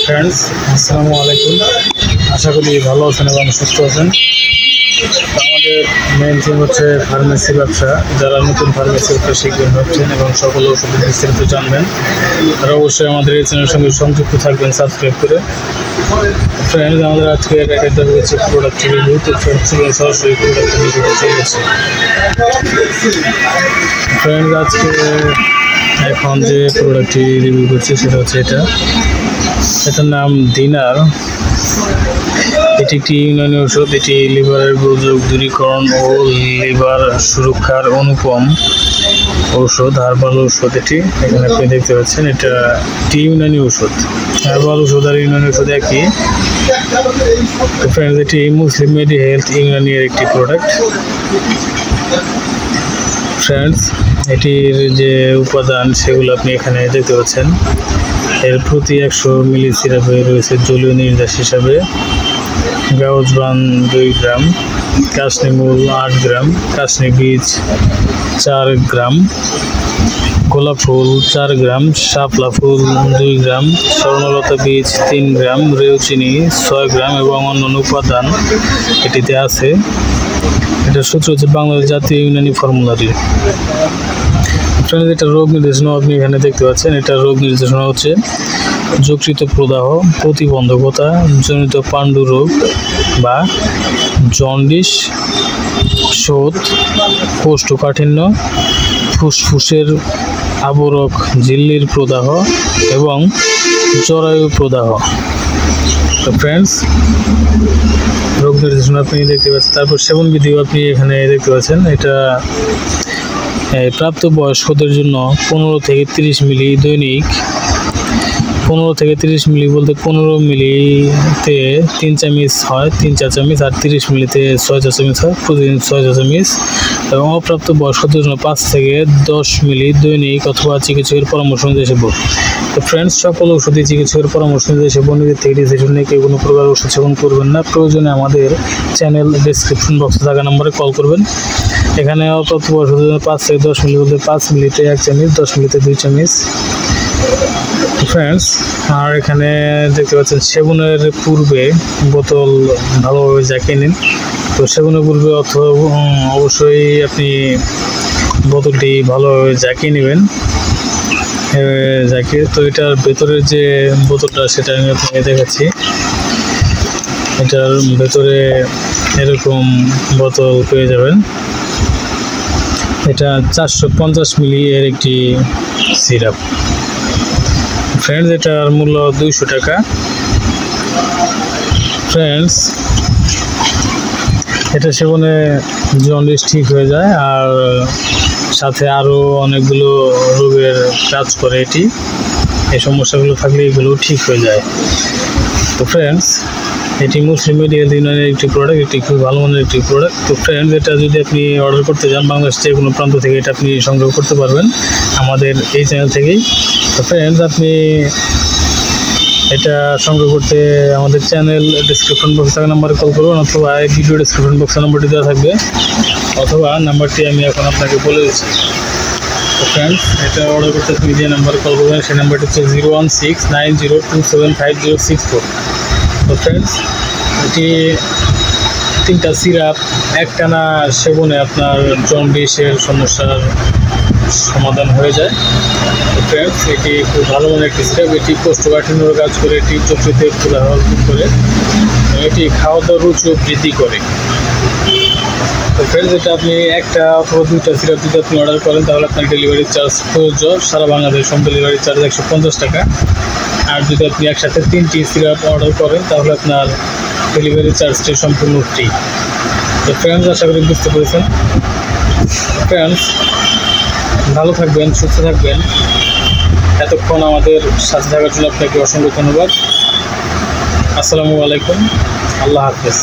Friends, আসসালামু আলাইকুম। আশা করি ভালো আছেন এবং সুস্থ আছেন। আমাদের মেইন থিম হচ্ছে ফার্মেসি ব্যবসা। যারা নতুন ফার্মেসি ব্যবসা শিখবেন ভাবছেন এবং সকল ওষুধের বিস্তারিত জানবেন, তারা অবশ্যই আমাদের এই চ্যানেলের সঙ্গে সংযুক্ত থাকবেন সাবস্ক্রাইব করে। ফ্রেন্ডস, আমাদের আজকে একটা হচ্ছে প্রোডাক্ট রিভিউ। তো ফ্রেন্ডস, সরাসরি প্রোডাক্ট রিভিউতে চলে যাচ্ছে। ফ্রেন্ডস, আজকে এখন যে প্রোডাক্টটি রিভিউ করছি সেটা হচ্ছে এটার নাম দিনার। এটি একটি ইউনানি ওষুধ। এটি লিভারের গোলযোগ দূরীকরণ ও লিভার সুরক্ষার অনুপম ঔষধ, হার্বাল ঔষধ। এটি এখানে আপনি দেখতে পাচ্ছেন, এটা একটি ইউনানি ওষুধ। হার্বাল ওষুধ আর ইউনানি ওষুধ একই। তো ফ্রেন্ডস, এটি মুসলিম মেডি হেলথ ইউনানির একটি প্রোডাক্ট। ফ্রেন্ডস, এটির যে উপাদান সেগুলো আপনি এখানে দেখতে পাচ্ছেন। এর প্রতি 100 মিলি সিরাপে রয়েছে জলীয় নির্যাস হিসাবে গাউজবান 2 গ্রাম, কাশনি মূল 8 গ্রাম, কাশনি বীজ 4 গ্রাম, গোলাপ ফুল 4 গ্রাম, শাপলা ফুল 2 গ্রাম, স্বর্ণলতা বীজ 3 গ্রাম, রেউচিনি 6 গ্রাম এবং অন্যান্য উপাদান এটিতে আছে। এটা সূত্র হচ্ছে বাংলাদেশ জাতীয় ইউনানি ফর্মুলারি। এটা রোগ নির্দেশনা আপনি এখানে দেখতে পাচ্ছেন। এটা রোগ নির্দেশনা হচ্ছে যকৃত প্রদাহ প্রতিবন্ধকতা জনিত পাণ্ডু রোগ বা জন্ডিস, শোথ, কোষ্ঠকাঠিন্য, ফুসফুসের আবরক ঝিল্লির প্রদাহ এবং জরায়ু প্রদাহ। তো ফ্রেন্ডস, রোগ নির্দেশনা আপনি দেখতে পাচ্ছেন। তারপর সেবন বিধিও আপনি এখানে দেখতে পাচ্ছেন। এটা প্রাপ্ত বয়স্কদের জন্য 15 থেকে 30 মিলি দৈনিক। 15 থেকে 30 মিলি বলতে 15 মিলিতে 3 চামচ হয়, 3-4 চামচ, আর 30 মিলিতে 6-4 চামচ হয়, প্রতিদিন 6-4 চামচ। এবং অপ্রাপ্ত বয়স্কদের জন্য 5 থেকে 10 মিলি দৈনিক অথবা চিকিৎসকের পরামর্শ অনুযায়ী সেবন। তো ফ্রেন্ডস, সকল ওষুধই চিকিৎসকের পরামর্শ অনুযায়ী সেবন। নিজের থেকে ডিসিশন নিয়ে কেউ কোনো প্রকার ওষুধ সেবন করবেন না। প্রয়োজনে আমাদের চ্যানেল ডেসক্রিপশন বক্সে থাকা নম্বরে কল করবেন। এখানে অপ্রাপ্ত বয়স্কদের জন্য 5 থেকে 10 মিলি বলতে 5 মিলিতে 1 চামচ, 10 মিলিতে 2 চামচ। ফ্রেন্ডস, আর এখানে দেখতে পাচ্ছেন সেবনের পূর্বে বোতল ভালোভাবে জাকিয়ে নিন। তো সেবনের পূর্বে অবশ্যই আপনি বোতলটি ভালোভাবে জাকিয়ে নেবেন। জাকিয়ে তো এটার ভেতরের যে বোতলটা সেটা আমি আপনাকে দেখাচ্ছি। এটার ভেতরে এরকম বোতল পেয়ে যাবেন। এটা 450 মিলি এর একটি সিরাপ। ফ্রেন্ডস, এটার মূল্য 200 টাকা। ফ্রেন্ডস, এটা সেবনে জন্ডিস ঠিক হয়ে যায়, আর সাথে আরও অনেকগুলো রোগের কাজ করে এটি। এই সমস্যাগুলো থাকলে এগুলো ঠিক হয়ে যায়। তো ফ্রেন্ডস, এটি মুসলিম মেডি হেলথ ইউনানির একটি প্রোডাক্ট। এটি খুব ভালো মানের একটি প্রোডাক্ট। তো ফ্রেন্ডস, এটা যদি আপনি অর্ডার করতে চান বাংলাদেশের যে কোনো প্রান্ত থেকে এটা আপনি সংগ্রহ করতে পারবেন আমাদের এই চ্যানেল থেকেই। তো ফ্রেন্ডস, আপনি এটা সংগ্রহ করতে আমাদের চ্যানেল ডিসক্রিপশন বক্সে থাকা নাম্বারে কল করুন, অথবা এই ভিডিও ডিসক্রিপশন বক্সে নাম্বারটি দেওয়া থাকবে, অথবা নাম্বারটি আমি এখন আপনাকে বলে দিচ্ছি। তো ফ্রেন্ডস, এটা অর্ডার করতে আপনি যে নাম্বারে কল করবেন সেই নাম্বারটি হচ্ছে 01690275064। তো ফ্রেন্ডস, এটি 3টা সিরাপ একটানা সেবনে আপনার জন্ডিসের সমস্যার সমাধান হয়ে যায়। তো ফ্রেন্ডস, এটি খুব ভালো মানের একটি সিরাপ। এটি কোষ্ঠকাঠিন্যর কাজ করে, এটি যকৃতের প্রদাহ করে, এটি খাওয়া দাওয়ার রুচিও বৃদ্ধি করে। তো ফ্রেন্ডস, এটা আপনি একটা অথবা 2টা সিরাপ যদি আপনি অর্ডার করেন তাহলে আপনার ডেলিভারি চার্জ প্রযোজ্য। সারা বাংলাদেশ হোম ডেলিভারি চার্জ 150 টাকা। আর যদি আপনি একসাথে 3টি সিরাপ অর্ডার করেন তাহলে আপনার ডেলিভারি চার্জটি সম্পূর্ণ ফ্রি। তো ফ্রেন্ডস, আশা করি বুঝতে পেরেছেন। ফ্রেন্ডস, ভালো থাকবেন, সুস্থ থাকবেন। এতক্ষণ আমাদের সাথে থাকার জন্য আপনাকে অসংখ্য ধন্যবাদ। আসসালামু আলাইকুম, আল্লাহ হাফেজ।